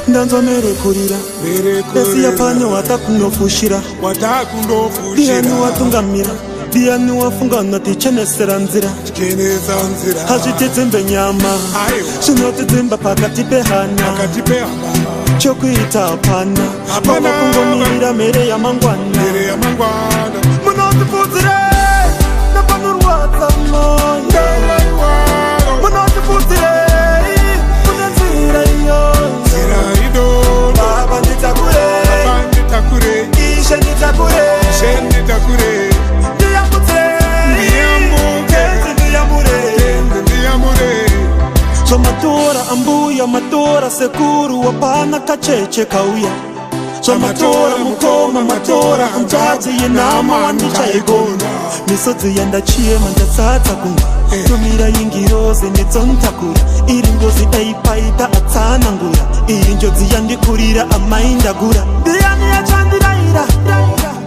Ndanzwa merekurira esi yapanya watakunofushira diani watungamira diani wafungana tichenesera nzira hazvitedzembe nyama zvinotedzemba pakati pehana chokuita hapana pava kungomirira mhere yamangwana munotifudzire nepanorwadza moyo munotifudzire kune nzira iyoyo Baba nitakure, Ishe nitakure, ndiyamure So matora ambuya matora sekuru wapana kacheche kauya So matora mukoma matora anjazi yenama wanichaigona Misodzi yanda chiema ndatsatsa kunga Tumira yingiroze netsontakura Iri ngozi eipaita atsana ngura Iyi njodzi yandikurira amaindagura Ndiani yachandiraira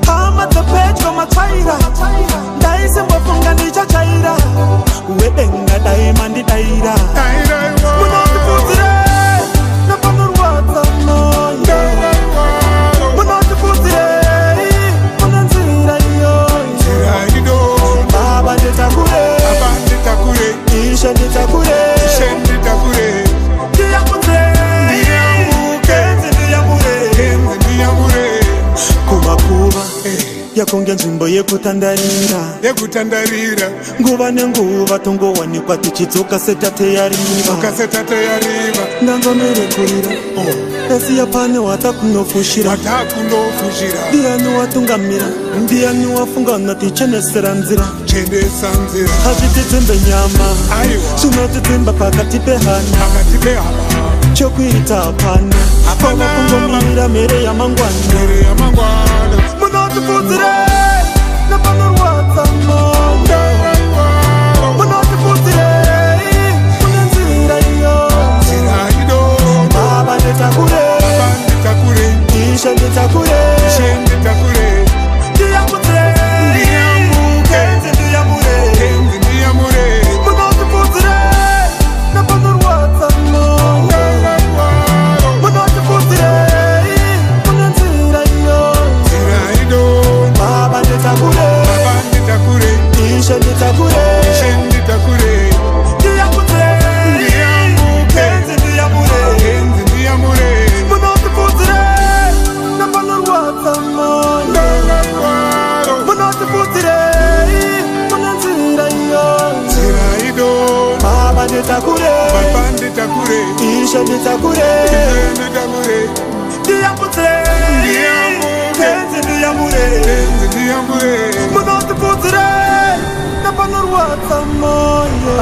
Hama dzepedyo matsaira Ndaise mbofunga ndichachaira Wedenga daima ndidaira Munotifudzire nepanorwadza moyo Munotifudzire kune nzira iyoyo Baba nditakure Ishe nditakure yakonge nzvimbo yekutandarira nguva nenguva tongowanikwa tichidzoka setateyariva ndanzwa merekurira esi yapane watakunofushira ndiani watungamira ndiani wafungana tichenesera nzira hazvitedzembe nyama zvinotedzemba pakati pehana chokuita hapana pava kungomirira mhere yamangwana munotifudzire nepanorwadza moyo munotifudzire kune nzira iyoyo Baba nditakure Ishe nditakure ndiyamure munotifudzire nepanorwadza moyo munotifudzire kune nzira iyoyo Baba nditakure Ishe nditakure ndiyamure munotifudzire nepanorwadza moyo munotifudzire kune nzira iyoyo Baba nditakure Ishe nditakure ndiyamure munotifudzire nepanorwadza moyo